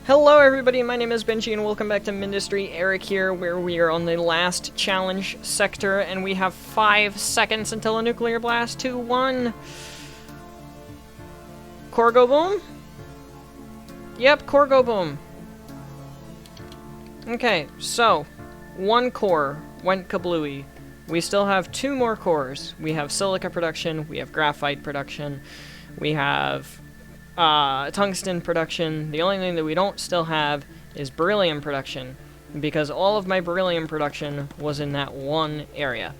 Hello everybody, my name is Benji and welcome back to Mindustry. Erekir, where we are on the last challenge sector and we have 5 seconds until a nuclear blast. 2, 1. Core go boom? Yep, core go boom. Okay, so 1 core went kablooey. We still have 2 more cores. We have silica production, we have graphite production, we have tungsten production. The only thing that we don't still have is beryllium production, because all of my beryllium production was in that one area.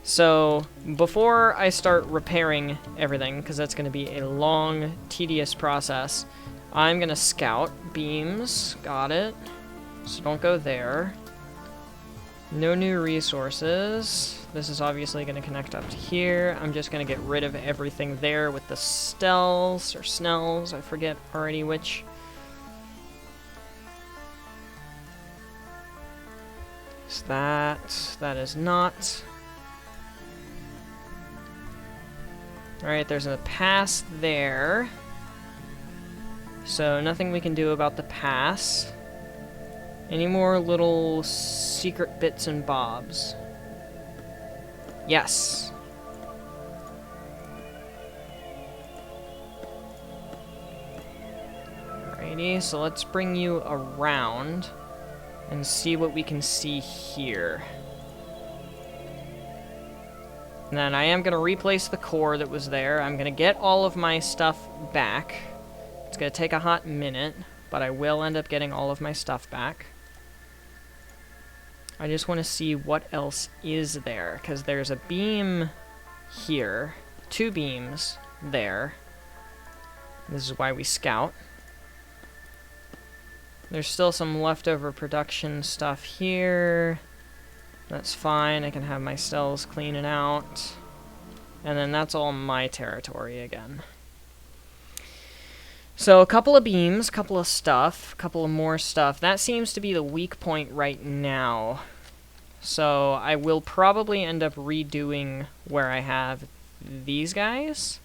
So before I start repairing everything, because that's going to be a long, tedious process, I'm going to scout beams. Got it. So don't go there. No new resources. This is obviously going to connect up to here. I'm just going to get rid of everything there with the Stells, or Snells, I forget already which. Is that? That is not. Alright, there's a pass there. So nothing we can do about the pass. Any more little secret bits and bobs? Yes. Alrighty, so let's bring you around and see what we can see here. And then I am going to replace the core that was there. I'm going to get all of my stuff back. It's going to take a hot minute, but I will end up getting all of my stuff back. I just want to see what else is there, because there's a beam here, 2 beams there. This is why we scout. There's still some leftover production stuff here. That's fine, I can have my cells clean it out. And then that's all my territory again. So a couple of beams, couple of stuff, couple of more stuff. That seems to be the weak point right now. So I will probably end up redoing where I have these guys.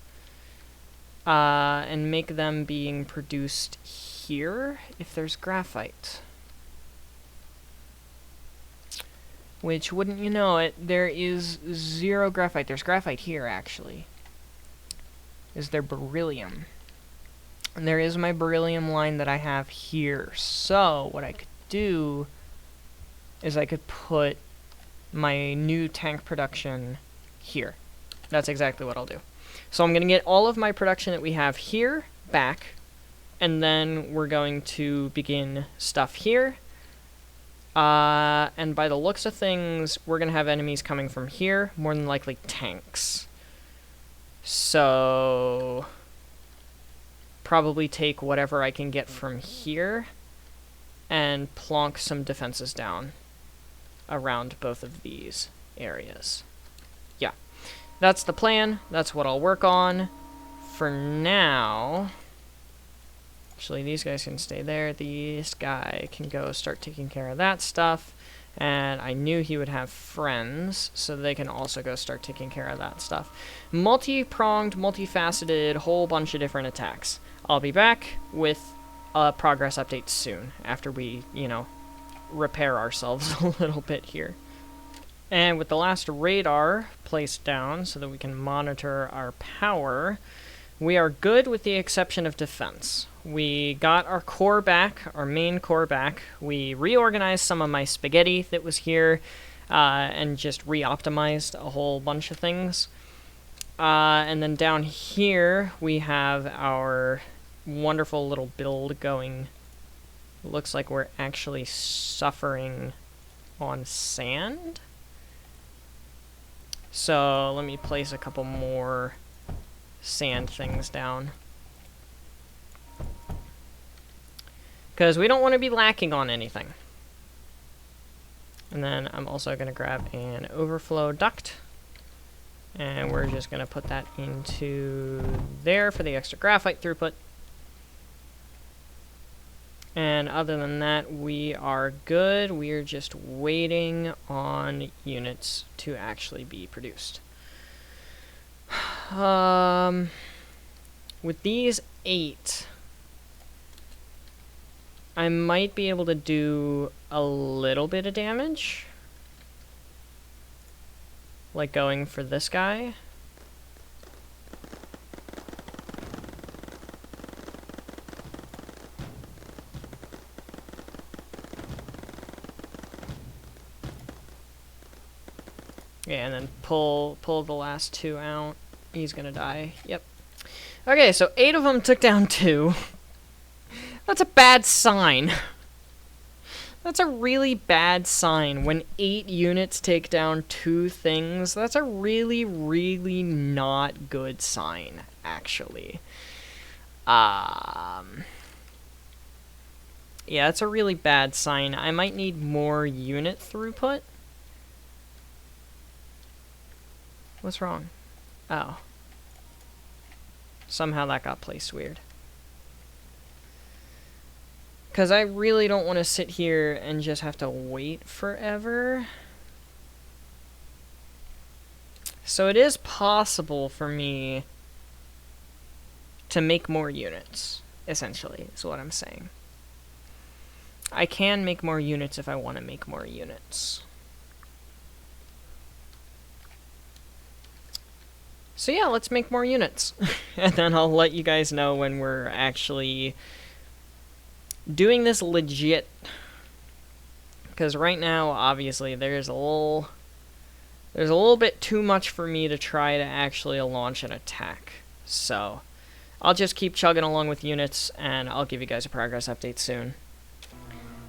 And make them being produced here if there's graphite. Which, wouldn't you know it, there is 0 graphite. There's graphite here, actually. Is there beryllium? And there is my beryllium line that I have here. So, what I could do is I could put my new tank production here. That's exactly what I'll do. So I'm going to get all of my production that we have here back, and then we're going to begin stuff here. And by the looks of things, we're going to have enemies coming from here, more than likely tanks. So probably take whatever I can get from here and plonk some defenses down around both of these areas. Yeah, that's the plan. That's what I'll work on for now. Actually, these guys can stay there. This guy can go start taking care of that stuff. And I knew he would have friends, so they can also go start taking care of that stuff. Multi-pronged, multifaceted, whole bunch of different attacks. I'll be back with a progress update soon, after we, you know, repair ourselves a little bit here. And with the last radar placed down so that we can monitor our power, we are good with the exception of defense. We got our core back, our main core back. We reorganized some of my spaghetti that was here and just re-optimized a whole bunch of things. And then down here we have our wonderful little build going. Looks like we're actually suffering on sand. So let me place a couple more sand things down, because we don't want to be lacking on anything. And then I'm also going to grab an overflow duct, and we're just going to put that into there for the extra graphite throughput. And other than that, we are good. We are just waiting on units to actually be produced. With these 8, I might be able to do a little bit of damage. Like going for this guy. Yeah, and then pull the last 2 out. He's gonna die. Yep. Okay, so 8 of them took down 2. That's a bad sign. That's a really bad sign. When 8 units take down 2 things, that's a really, really not good sign, actually. Yeah, that's a really bad sign. I might need more unit throughput. What's wrong? Oh. Somehow that got placed weird. Because I really don't want to sit here and just have to wait forever. So it is possible for me to make more units, essentially, is what I'm saying. I can make more units if I want to make more units. So yeah, let's make more units. And then I'll let you guys know when we're actually doing this legit. Because right now, obviously, there's a little bit too much for me to try to actually launch an attack. So I'll just keep chugging along with units, and I'll give you guys a progress update soon.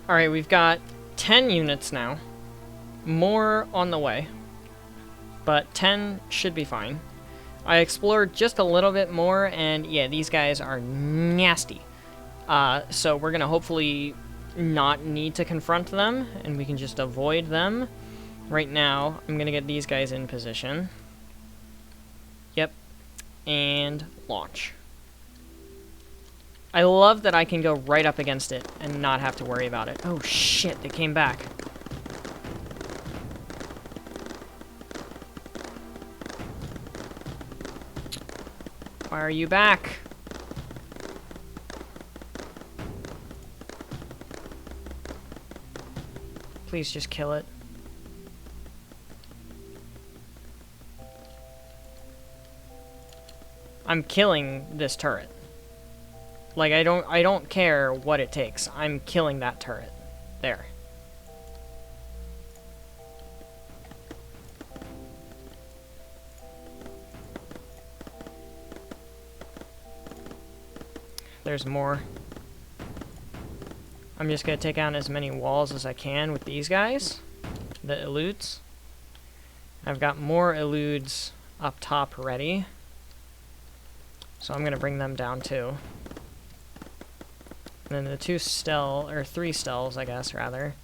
Alright, we've got 10 units now. More on the way. But 10 should be fine. I explored just a little bit more, and yeah, these guys are nasty. So we're gonna hopefully not need to confront them, and we can just avoid them. Right now, I'm gonna get these guys in position. Yep. And launch. I love that I can go right up against it and not have to worry about it. Oh shit, they came back. Why are you back? Please just kill it. I'm killing this turret. Like, I don't care what it takes. I'm killing that turret. There. There's more. I'm just gonna take out as many walls as I can with these guys. The eludes. I've got more eludes up top ready. So I'm gonna bring them down too. And then the 3 stealths, I guess, rather.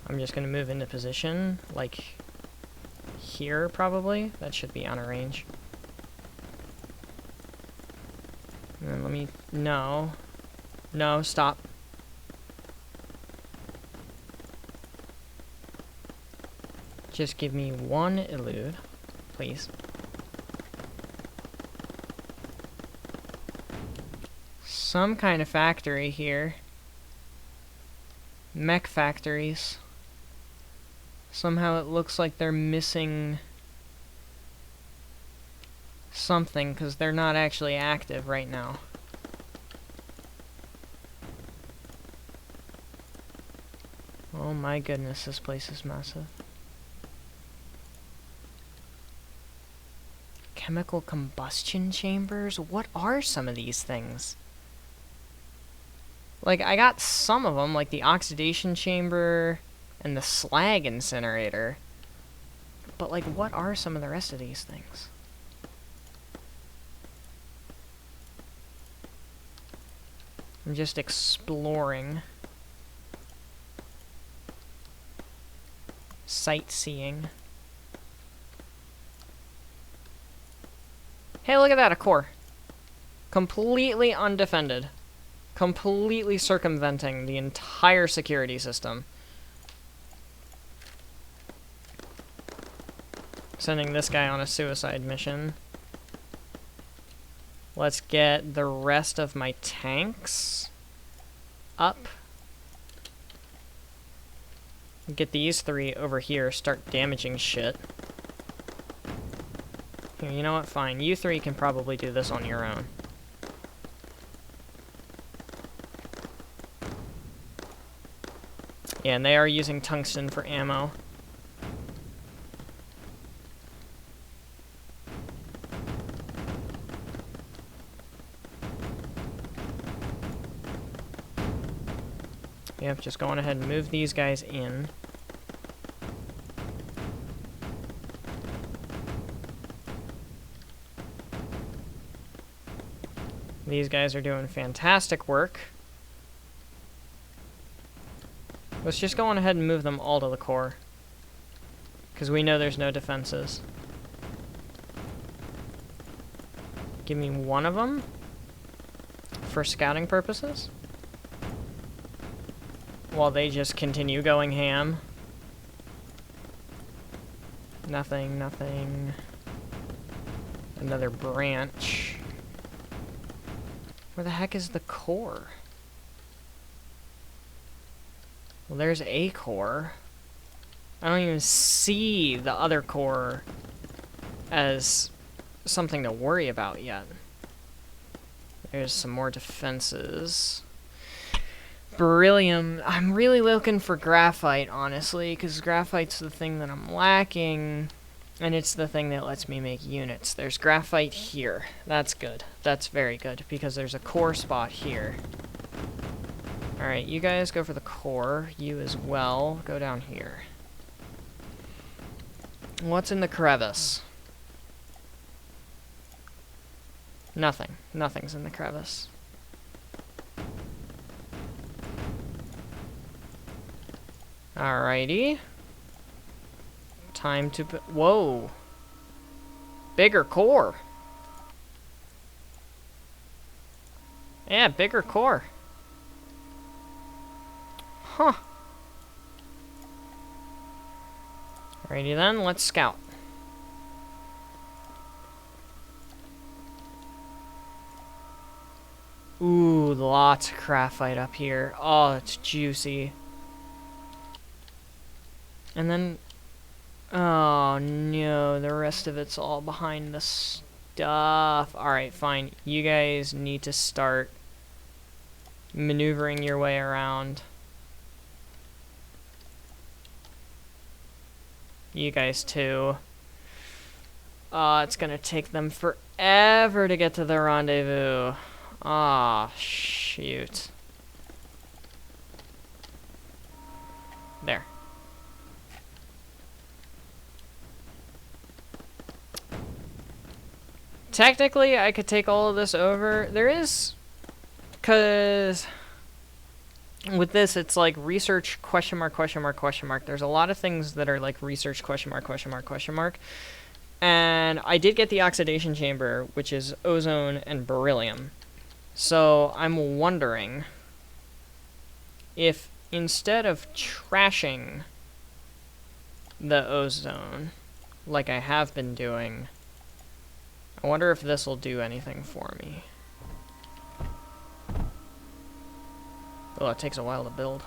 I'm just gonna move into position, like here probably. That should be out of range. And then let me... No. No, stop. Just give me 1 elude, please. Some kind of factory here. Mech factories. Somehow it looks like they're missing something, because they're not actually active right now. Oh my goodness, this place is massive. Chemical combustion chambers? What are some of these things? Like, I got some of them, like the oxidation chamber and the slag incinerator. But, like, what are some of the rest of these things? I'm just exploring. Sightseeing. Hey, look at that, a core. Completely undefended. Completely circumventing the entire security system. Sending this guy on a suicide mission. Let's get the rest of my tanks up Get these 3 over here, start damaging shit. Here, you know what? Fine. You 3 can probably do this on your own. Yeah, and they are using tungsten for ammo. Yep, just going ahead and move these guys in. These guys are doing fantastic work. Let's just go on ahead and move them all to the core, because we know there's no defenses. Give me one of them for scouting purposes, while they just continue going ham. Nothing, nothing. Another branch. Where the heck is the core? Well, there's a core. I don't even see the other core as something to worry about yet. There's some more defenses. Beryllium. I'm really looking for graphite, honestly, because graphite's the thing that I'm lacking, and it's the thing that lets me make units. There's graphite here. That's good. That's very good, because there's a core spot here. Alright, you guys go for the core. You as well. Go down here. What's in the crevice? Nothing. Nothing's in the crevice. Alrighty. Time to... Whoa! Bigger core! Yeah, bigger core. Huh. Alrighty then, let's scout. Ooh, lots of graphite up here. Oh, it's juicy. And then... Oh, no, the rest of it's all behind the stuff. Alright, fine. You guys need to start maneuvering your way around. You guys too. It's gonna take them forever to get to the rendezvous. Ah, shoot. There. Technically, I could take all of this over. There is... Because... With this, it's like research question mark, question mark, question mark. There's a lot of things that are like research question mark, question mark, question mark. And I did get the oxidation chamber, which is ozone and beryllium. So I'm wondering if instead of trashing the ozone, like I have been doing, I wonder if this will do anything for me. Oh, it takes a while to build.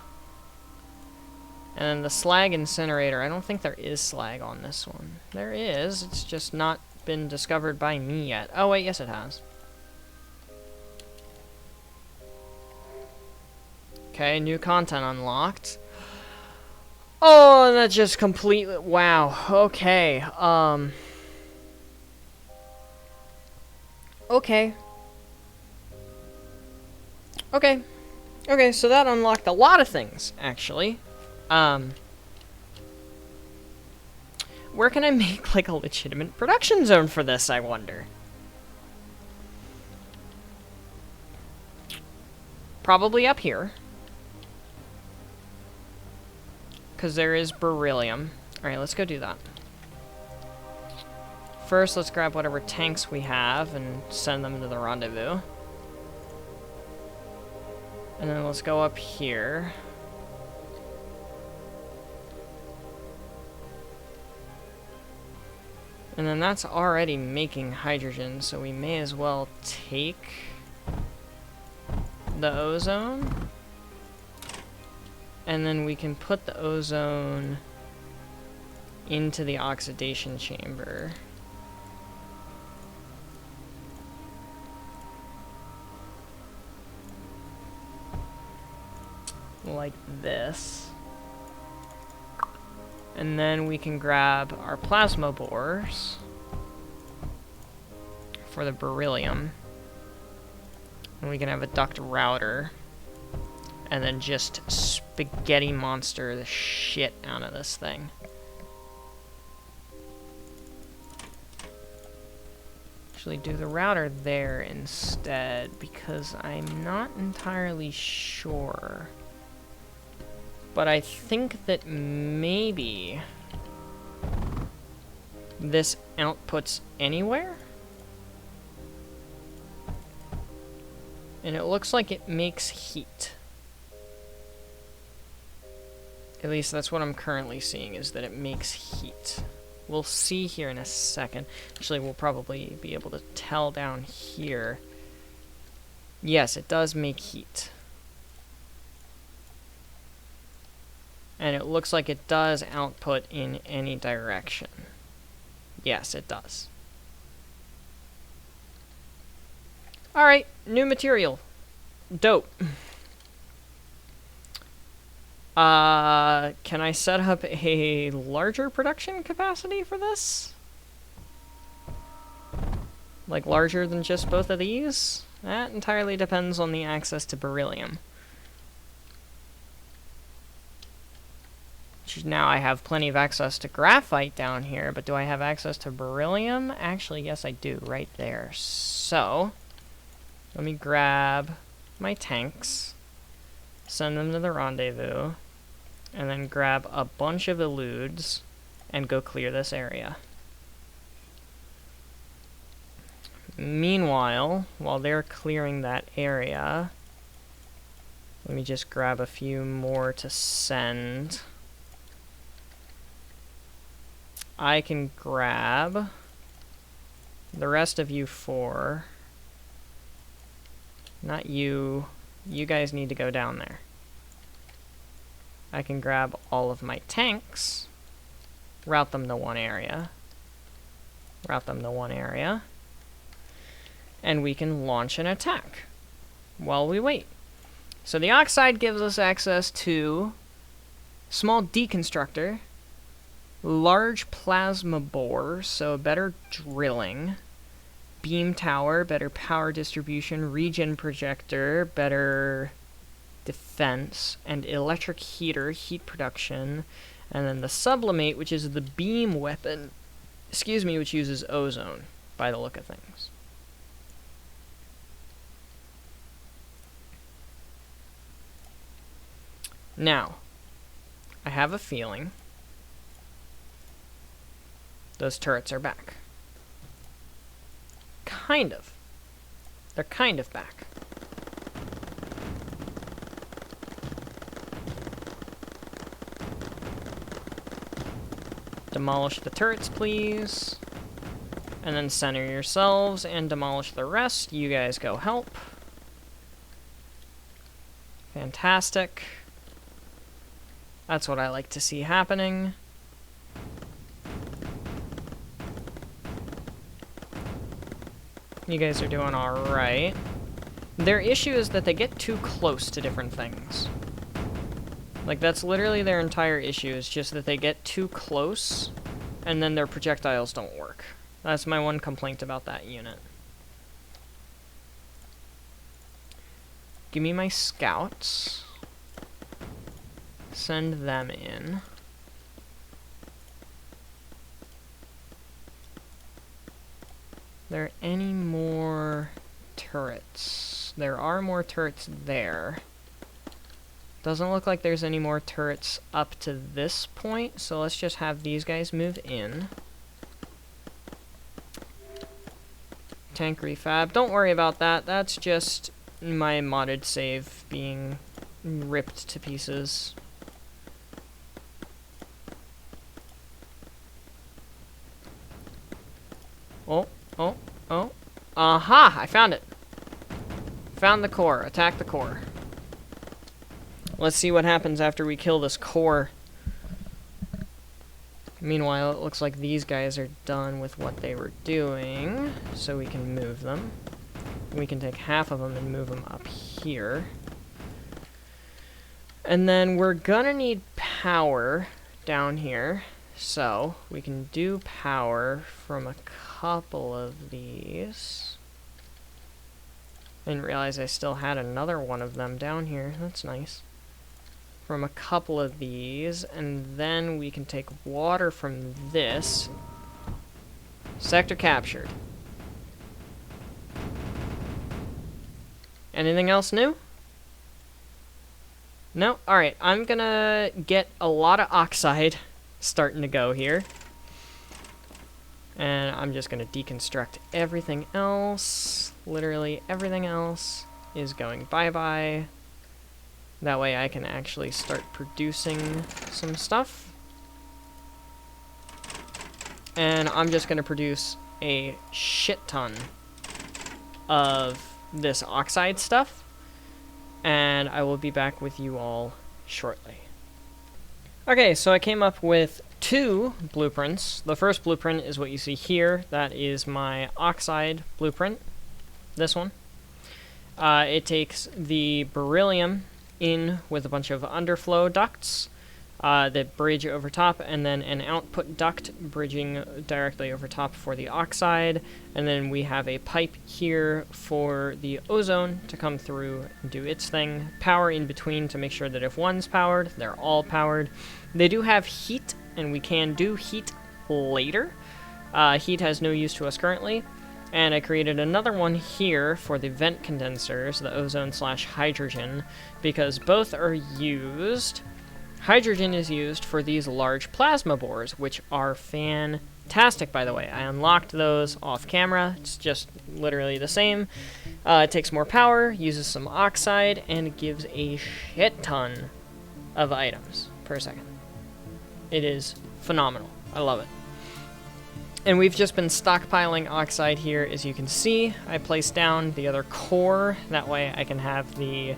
And then the slag incinerator. I don't think there is slag on this one. There is. It's just not been discovered by me yet. Oh, wait. Yes, it has. Okay, new content unlocked. Oh, that just completely... Wow. Okay. Okay. Okay. Okay, so that unlocked a lot of things, actually. Where can I make, like, a legitimate production zone for this, I wonder? Probably up here. Because there is beryllium. Alright, let's go do that. First, let's grab whatever tanks we have and send them to the rendezvous. And then let's go up here. And then that's already making hydrogen, so we may as well take the ozone. And then we can put the ozone into the oxidation chamber. Like this. And then we can grab our plasma bores for the beryllium. And we can have a duct router. And then just spaghetti monster the shit out of this thing. Actually, do the router there instead, because I'm not entirely sure. But I think that maybe this outputs anywhere? And it looks like it makes heat. At least that's what I'm currently seeing, is that it makes heat. We'll see here in a second. Actually, we'll probably be able to tell down here. Yes, it does make heat. And it looks like it does output in any direction. Yes, it does. Alright, new material. Dope. Can I set up a larger production capacity for this? Like larger than just both of these? That entirely depends on the access to beryllium. Now I have plenty of access to graphite down here, but do I have access to beryllium? Actually, yes I do, right there. So, let me grab my tanks, send them to the rendezvous, and then grab a bunch of eludes and go clear this area. Meanwhile, while they're clearing that area, let me just grab a few more to send. I can grab the rest of you four. Not you. You guys need to go down there. I can grab all of my tanks, route them to one area, and we can launch an attack while we wait. So the oxide gives us access to small deconstructor, large plasma bore, so better drilling, beam tower, better power distribution, regen projector, better defense, and electric heater, heat production, and then the sublimate, which is the beam weapon, which uses ozone, by the look of things. Now, I have a feeling those turrets are back. Kind of. They're kind of back. Demolish the turrets, please. And then center yourselves and demolish the rest. You guys go help. Fantastic. That's what I like to see happening. You guys are doing alright. Their issue is that they get too close to different things. Like, that's literally their entire issue, is just that they get too close, and then their projectiles don't work. That's my one complaint about that unit. Give me my scouts. Send them in. Are there any more turrets? There are more turrets there. Doesn't look like there's any more turrets up to this point, so let's just have these guys move in. Tank refab. Don't worry about that. That's just my modded save being ripped to pieces. Oh, oh, oh. Aha! I found it. Found the core. Attack the core. Let's see what happens after we kill this core. Meanwhile, it looks like these guys are done with what they were doing, so we can move them. We can take half of them and move them up here. And then we're gonna need power down here, so we can do power from a couple of these. I didn't realize I still had another one of them down here. That's nice. From a couple of these, and then we can take water from this. Sector captured. Anything else new? No? Alright, I'm gonna get a lot of oxide starting to go here. And I'm just gonna deconstruct everything else. Literally everything else is going bye-bye. That way I can actually start producing some stuff. And I'm just going to produce a shit ton of this oxide stuff. And I will be back with you all shortly. Okay, so I came up with 2 blueprints. The first blueprint is what you see here. That is my oxide blueprint. This one. It takes the beryllium in with a bunch of underflow ducts that bridge over top, and then an output duct bridging directly over top for the oxide, and then we have a pipe here for the ozone to come through and do its thing. Power in between to make sure that if one's powered, they're all powered. They do have heat, and we can do heat later. Heat has no use to us currently. And I created another one here for the vent condensers, the ozone/hydrogen, because both are used. Hydrogen is used for these large plasma bores, which are fantastic, by the way. I unlocked those off camera. It's just literally the same. It takes more power, uses some oxide, and gives a shit ton of items per second. It is phenomenal. I love it. And we've just been stockpiling oxide here, as you can see. I placed down the other core, that way I can have the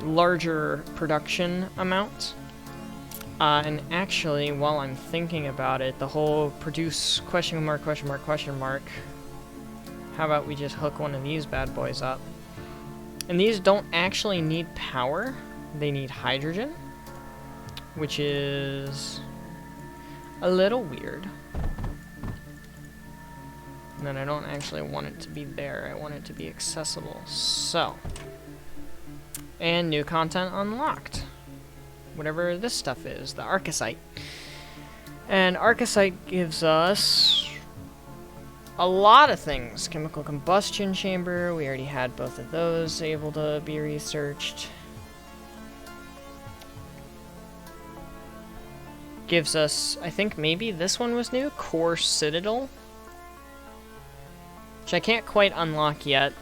larger production amount. And actually, while I'm thinking about it, the whole produce question mark, how about we just hook one of these bad boys up? And these don't actually need power, they need hydrogen, which is a little weird. And then I don't actually want it to be there. I want it to be accessible. So. And new content unlocked. Whatever this stuff is. The arcosite. And arcosite gives us a lot of things. Chemical combustion chamber. We already had both of those able to be researched. Gives us, I think maybe this one was new. Core Citadel. Which I can't quite unlock yet.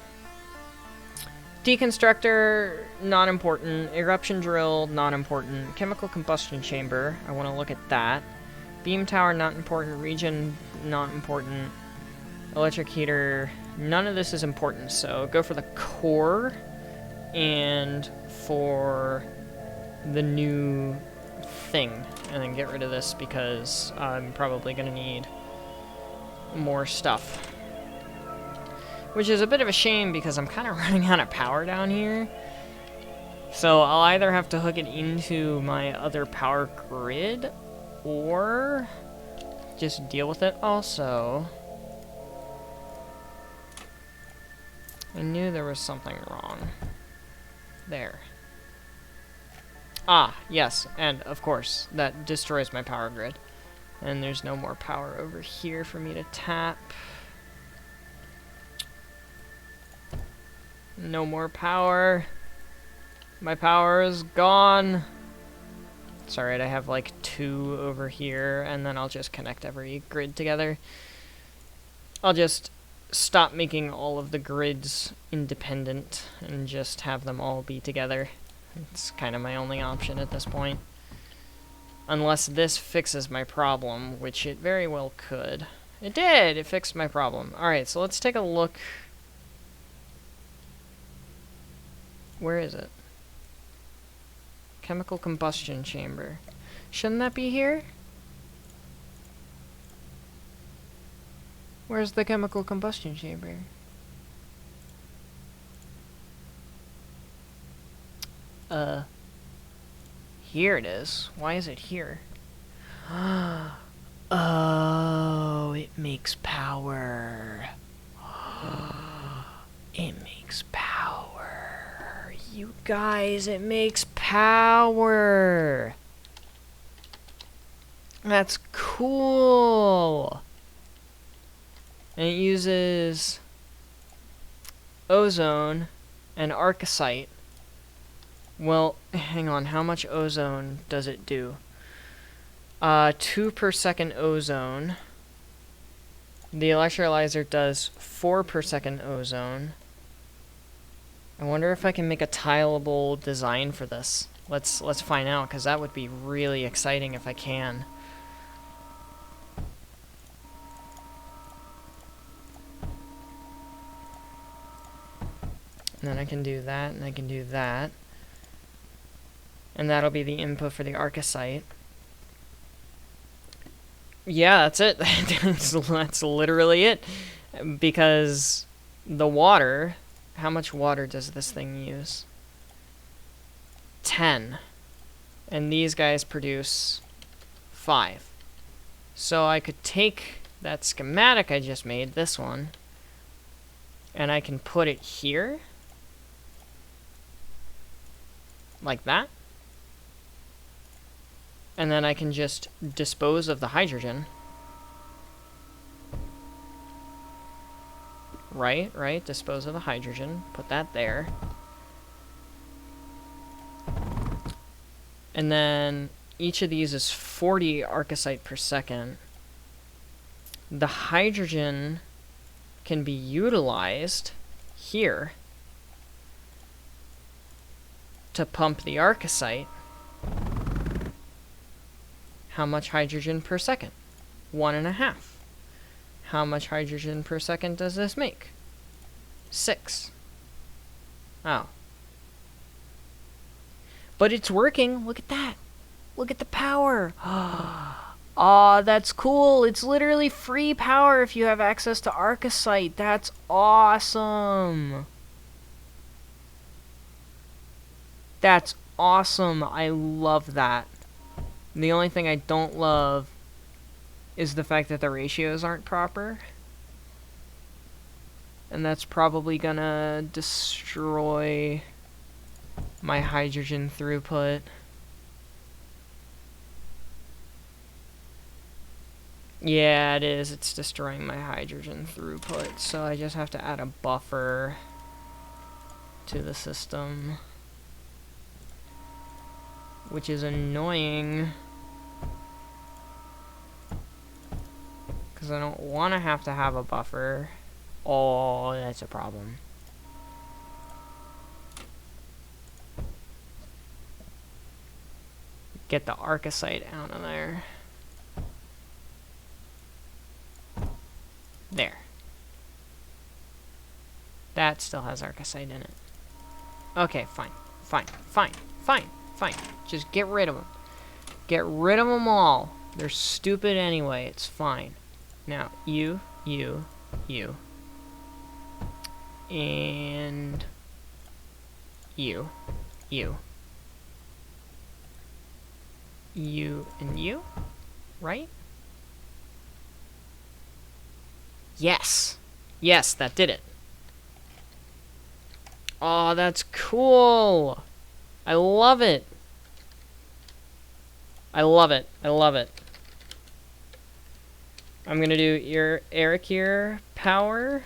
Deconstructor, not important. Eruption drill, not important. Chemical combustion chamber, I want to look at that. Beam tower, not important. Region, not important. Electric heater, none of this is important, so go for the core and for the new thing. And then get rid of this because I'm probably going to need more stuff. Which is a bit of a shame because I'm kind of running out of power down here. So I'll either have to hook it into my other power grid or just deal with it. Also, I knew there was something wrong. There. Ah, yes, and of course, that destroys my power grid. And there's no more power over here for me to tap. No more power. My power is gone. It's alright, I have like 2 over here, and then I'll just connect every grid together. I'll just stop making all of the grids independent and just have them all be together. It's kind of my only option at this point. Unless this fixes my problem, which it very well could. It did! It fixed my problem. Alright, so let's take a look. Where is it? Chemical combustion chamber. Shouldn't that be here? Where's the chemical combustion chamber? Here it is. Why is it here? Oh, it makes power. It makes power. You guys, it makes power. That's cool. And it uses ozone and arcosite. Well, hang on. How much ozone does it do? 2 per second ozone. The electrolyzer does 4 per second ozone. I wonder if I can make a tileable design for this. Let's find out, because that would be really exciting if I can. And then I can do that, and I can do that. And that'll be the input for the arcosite. Yeah, that's it. That's literally it. Because the water... How much water does this thing use? 10. And these guys produce 5. So I could take that schematic I just made, this one, and I can put it here. Like that. And then I can just dispose of the hydrogen. Right, dispose of the hydrogen. Put that there. And then each of these is 40 arcosite per second. The hydrogen can be utilized here to pump the arcosite. How much hydrogen per second? 1.5. How much hydrogen per second does this make? 6. Oh. But it's working. Look at that. Look at the power. Aw, that's cool. It's literally free power if you have access to arcosite. That's awesome. That's awesome. I love that. The only thing I don't love is the fact that the ratios aren't proper. And that's probably gonna destroy my hydrogen throughput. Yeah, it is. It's destroying my hydrogen throughput. So I just have to add a buffer to the system, which is annoying, because I don't want to have a buffer. Oh, that's a problem. Get the arcosite out of there. There. That still has arcosite in it. Okay, fine. Just get rid of them. Get rid of them all. They're stupid anyway. It's fine. Now, you. And you. You and you. Right? Yes. Yes, that did it. Oh, that's cool. I love it. I love it. I'm gonna do Erekir power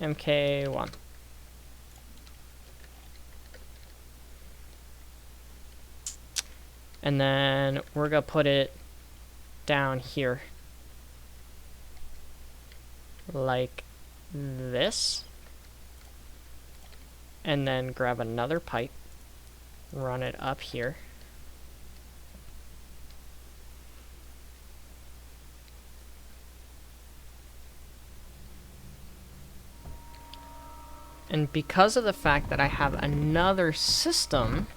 MK1. And then we're gonna put it down here. Like this. And then grab another pipe. Run it up here. And because of the fact that I have another system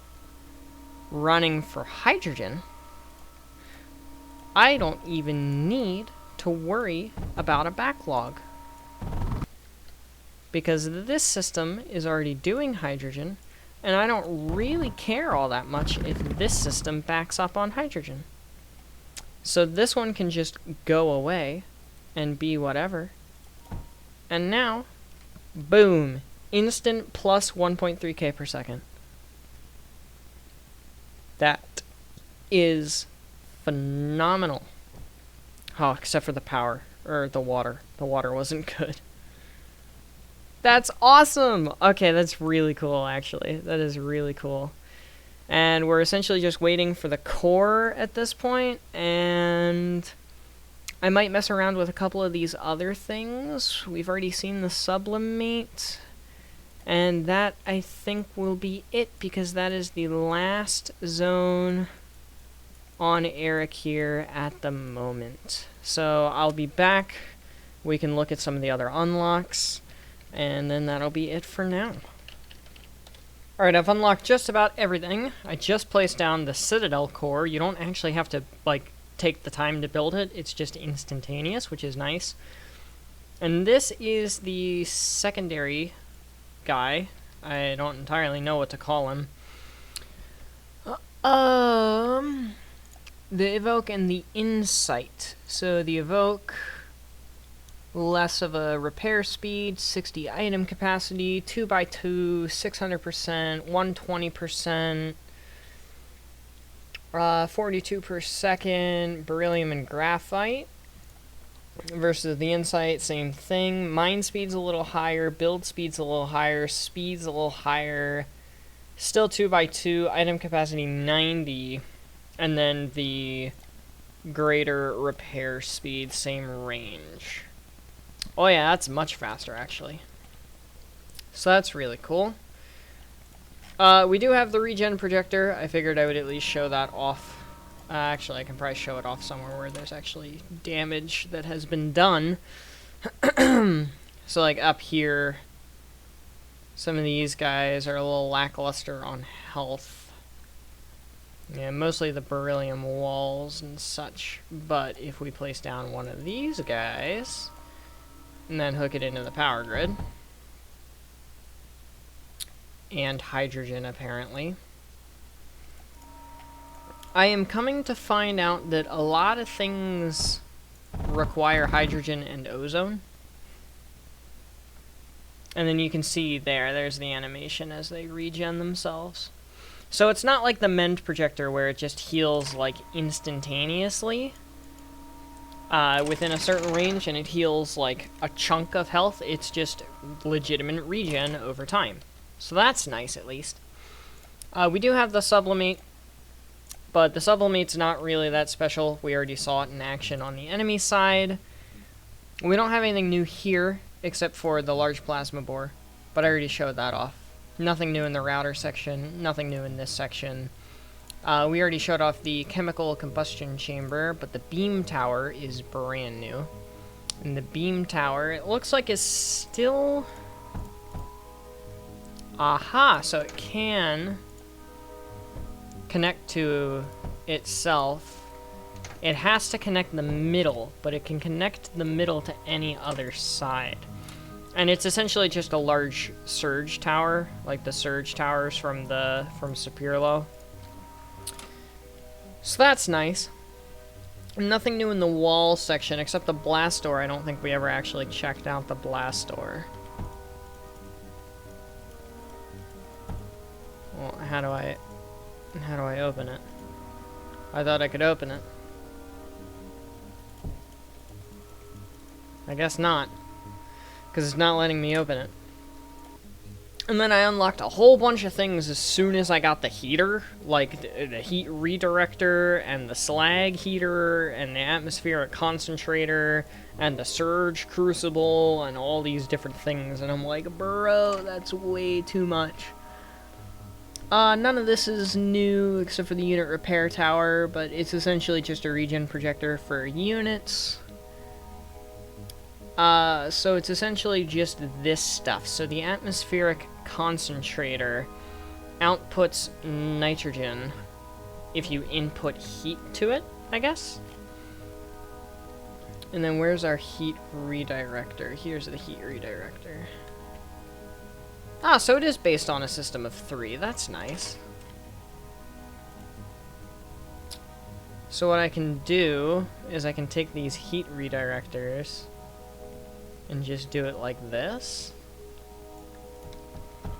running for hydrogen, I don't even need to worry about a backlog. Because this system is already doing hydrogen, and I don't really care all that much if this system backs up on hydrogen. So this one can just go away and be whatever. And now, boom, instant plus 1.3k per second. That is phenomenal. Oh, except for the power, or the water. The water wasn't good. That's awesome! Okay, that's really cool, actually. That is really cool. And we're essentially just waiting for the core at this point, and I might mess around with a couple of these other things. We've already seen the sublimate, and that, I think, will be it, because that is the last zone on Erekir at the moment. So I'll be back. We can look at some of the other unlocks. And then that'll be it for now. Alright, I've unlocked just about everything. I just placed down the Citadel core. You don't actually have to, like, take the time to build it. It's just instantaneous, which is nice. And this is the secondary guy. I don't entirely know what to call him. The Evoke and the Insight. So the Evoke, less of a repair speed, 60 item capacity, 2x2, 600%, 120%, 42 per second, beryllium and graphite. Versus the Insight, same thing. Mine speed's a little higher, build speed's a little higher, speed's a little higher. Still 2x2, item capacity 90, and then the greater repair speed, same range. Oh yeah, that's much faster, actually. So that's really cool. We do have the regen projector. I figured I would at least show that off. Actually, I can probably show it off somewhere where there's actually damage that has been done. So, like, up here, some of these guys are a little lackluster on health. Yeah, mostly the beryllium walls and such. But if we place down one of these guys and then hook it into the power grid, and hydrogen apparently, I am coming to find out that a lot of things require hydrogen and ozone. And then you can see there's the animation as they regen themselves. So it's not like the Mend projector where it just heals like instantaneously within a certain range, and it heals like a chunk of health. It's just legitimate regen over time. So that's nice, at least. We do have the sublimate, but the sublimate's not really that special. We already saw it in action on the enemy side. We don't have anything new here, except for the large plasma bore, but I already showed that off. Nothing new in the router section, nothing new in this section. We already showed off the chemical combustion chamber, but the beam tower is brand new. And the beam tower, it looks like is still... Aha! So it can connect to itself. It has to connect the middle, but it can connect the middle to any other side. And it's essentially just a large surge tower, like the surge towers from Sapirlo. So that's nice. Nothing new in the wall section, except the blast door. I don't think we ever actually checked out the blast door. Well, how do I open it? I thought I could open it. I guess not, because it's not letting me open it. And then I unlocked a whole bunch of things as soon as I got the heater, like the heat redirector, and the slag heater, and the atmospheric concentrator, and the surge crucible, and all these different things, and I'm like, bro, that's way too much. None of this is new, except for the unit repair tower, but it's essentially just a regen projector for units. So it's essentially just this stuff. So the atmospheric concentrator outputs nitrogen if you input heat to it, I guess. And then where's our heat redirector? Here's the heat redirector. Ah, so it is based on a system of 3. That's nice. So what I can do is I can take these heat redirectors and just do it like this.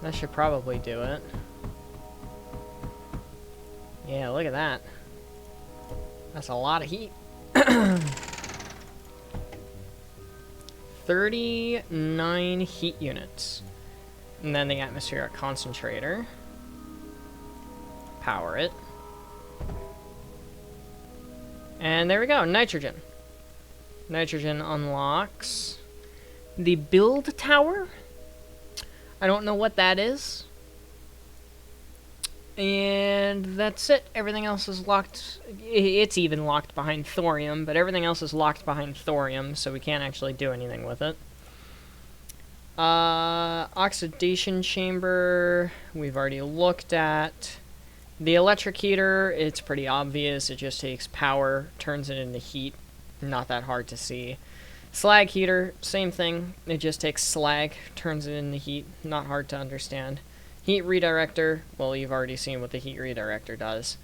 That should probably do it. Yeah, look at that. That's a lot of heat. 39 heat units. And then the atmospheric concentrator. Power it. And there we go, nitrogen. Nitrogen unlocks the build tower. I don't know what that is. And that's it. Everything else is locked. It's even locked behind thorium, but everything else is locked behind thorium, so we can't actually do anything with it. Oxidation chamber, we've already looked at. The electric heater, it's pretty obvious. It just takes power, turns it into heat. Not that hard to see. Slag heater, same thing. It just takes slag, turns it into heat. Not hard to understand. Heat redirector, well, you've already seen what the heat redirector does.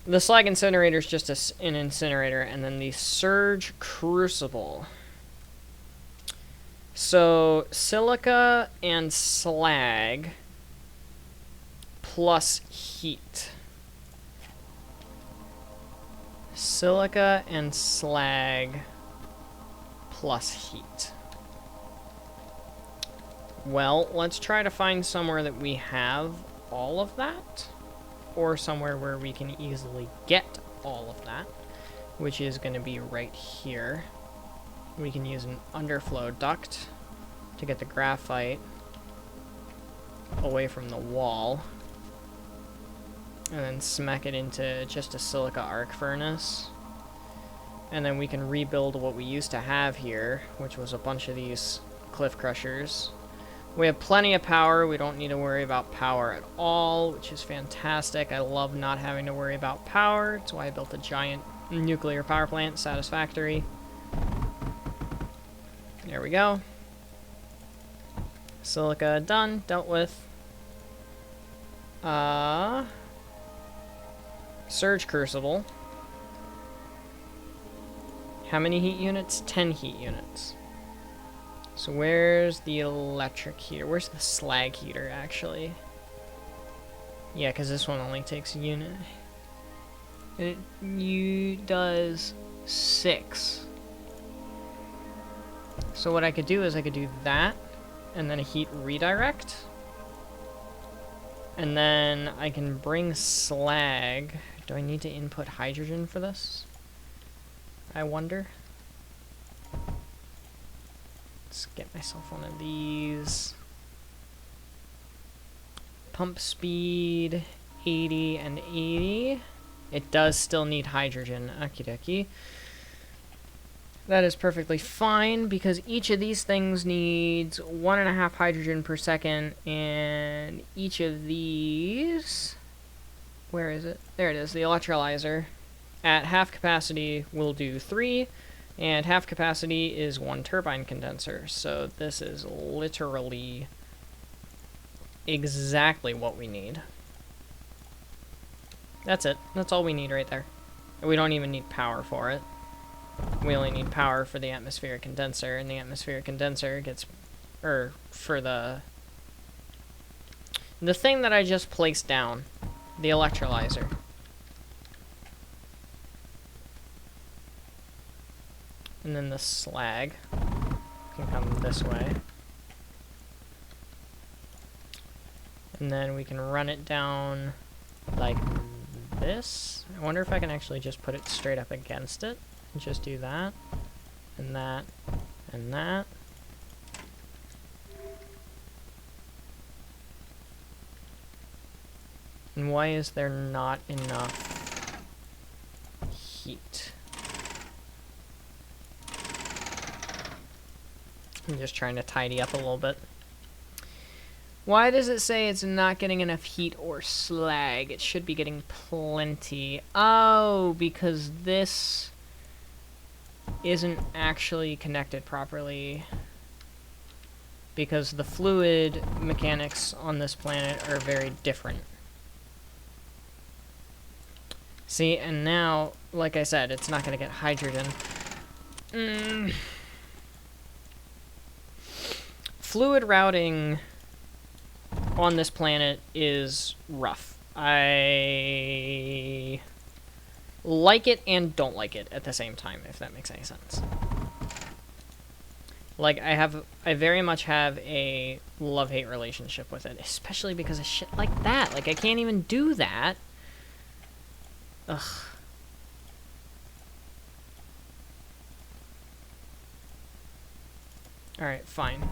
The slag incinerator is just an incinerator, and then the surge crucible. So, silica and slag plus heat. Silica and slag plus heat. Well, let's try to find somewhere that we have all of that, or somewhere where we can easily get all of that, which is going to be right here. We can use an underflow duct to get the graphite away from the wall, and then smack it into just a silica arc furnace. And then we can rebuild what we used to have here, which was a bunch of these cliff crushers. We have plenty of power. We don't need to worry about power at all, which is fantastic. I love not having to worry about power. That's why I built a giant nuclear power plant. Satisfactory. There we go. Silica done. Dealt with. Surge crucible. How many heat units? 10 heat units. So where's the electric heater? Where's the slag heater, actually? Yeah, because this one only takes a unit. It does 6. So what I could do is I could do that, and then a heat redirect. And then I can bring slag. Do I need to input hydrogen for this? I wonder. Let's get myself one of these. Pump speed, 80 and 80. It does still need hydrogen. Okie dokie. That is perfectly fine, because each of these things needs 1.5 hydrogen per second, and each of these... Where is it? There it is, the electrolyzer. At half capacity will do 3, and half capacity is 1 turbine condenser. So this is literally exactly what we need. That's it. That's all we need right there. We don't even need power for it. We only need power for the atmospheric condenser, and the atmospheric condenser gets... for the thing that I just placed down. The electrolyzer. And then the slag can come this way. And then we can run it down like this. I wonder if I can actually just put it straight up against it. And just do that. And that. And that. And why is there not enough heat? I'm just trying to tidy up a little bit. Why does it say it's not getting enough heat or slag? It should be getting plenty. Oh, because this isn't actually connected properly. Because the fluid mechanics on this planet are very different. See, and now, like I said, it's not going to get hydrogen. Fluid routing on this planet is rough. I like it and don't like it at the same time, if that makes any sense. Like, I very much have a love-hate relationship with it, especially because of shit like that. Like, I can't even do that. Ugh. Alright, fine.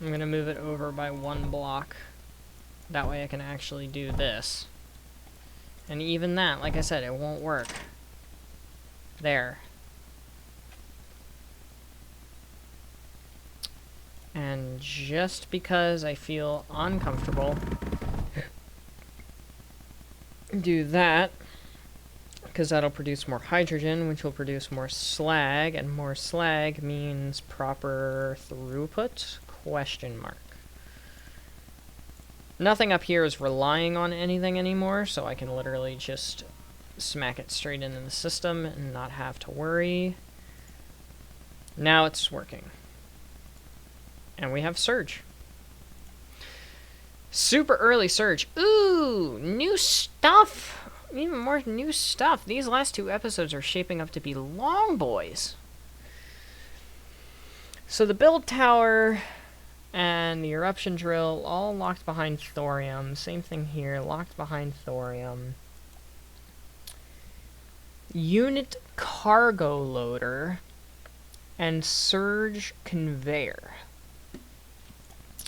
I'm gonna move it over by 1 block. That way I can actually do this. And even that, like I said, it won't work. There. And just because I feel uncomfortable, do that, because that'll produce more hydrogen, which will produce more slag, and more slag means proper throughput? Question mark. Nothing up here is relying on anything anymore, so I can literally just smack it straight into the system and not have to worry. Now it's working. And we have surge. Super early surge. Ooh, new stuff. Even more new stuff. These last 2 episodes are shaping up to be long boys. So the build tower and the eruption drill all locked behind thorium. Same thing here, locked behind thorium. Unit cargo loader and surge conveyor.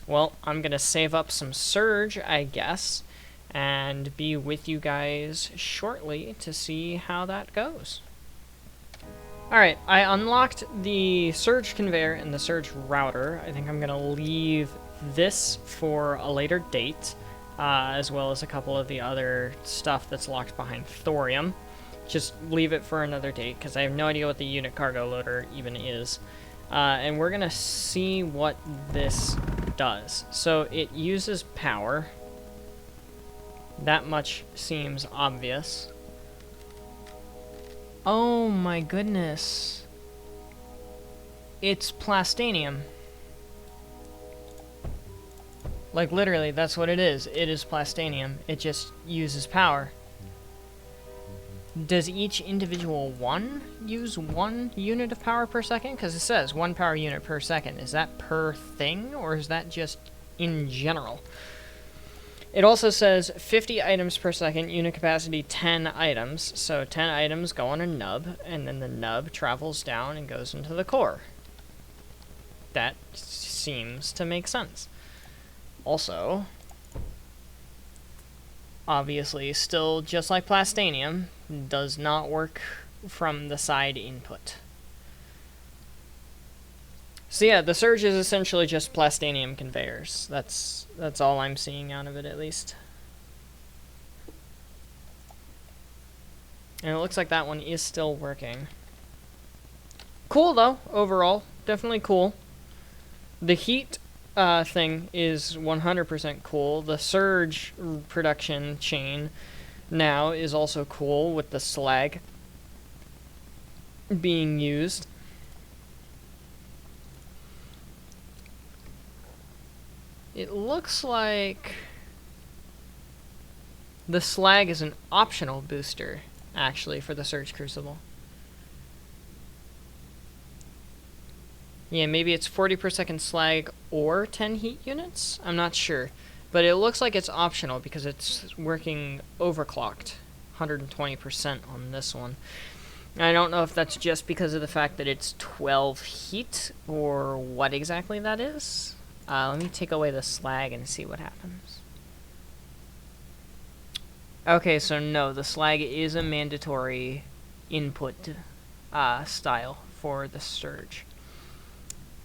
Well, I'm gonna save up some surge, I guess, and be with you guys shortly to see how that goes. Alright, I unlocked the surge conveyor and the surge router. I think I'm gonna leave this for a later date, as well as a couple of the other stuff that's locked behind thorium. Just leave it for another date, because I have no idea what the unit cargo loader even is. And we're gonna see what this does. So it uses power. That much seems obvious. Oh my goodness. It's plastanium. Like literally, that's what it is. It is plastanium. It just uses power. Does each individual one use 1 unit of power per second? Because it says 1 power unit per second. Is that per thing, or is that just in general? It also says 50 items per second, unit capacity 10 items. So 10 items go on a nub, and then the nub travels down and goes into the core. That seems to make sense. Also, obviously, still just like plastanium, does not work from the side input. So yeah, the surge is essentially just plastanium conveyors. That's all I'm seeing out of it, at least. And it looks like that one is still working. Cool though, overall. Definitely cool. The heat thing is 100% cool. The surge production chain now is also cool with the slag being used. It looks like the slag is an optional booster, actually, for the Surge Crucible. Yeah, maybe it's 40 per second slag or 10 heat units? I'm not sure. But it looks like it's optional because it's working overclocked. 120% on this one. I don't know if that's just because of the fact that it's 12 heat or what exactly that is. Let me take away the slag and see what happens. Okay, so no, the slag is a mandatory input style for the surge.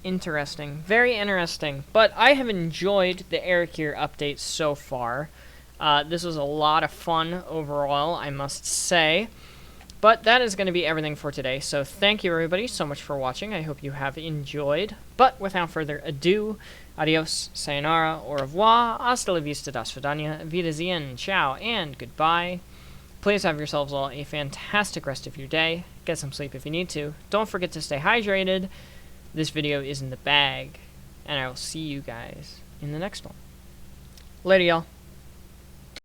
Interesting. Very interesting. But I have enjoyed the Erekir update so far. This was a lot of fun overall, I must say. But that is going to be everything for today. So thank you, everybody, so much for watching. I hope you have enjoyed. But without further ado, adios, sayonara, au revoir, hasta la vista, das vidania, wiedersehen, ciao, and goodbye. Please have yourselves all a fantastic rest of your day. Get some sleep if you need to. Don't forget to stay hydrated. This video is in the bag, and I will see you guys in the next one. Later, y'all.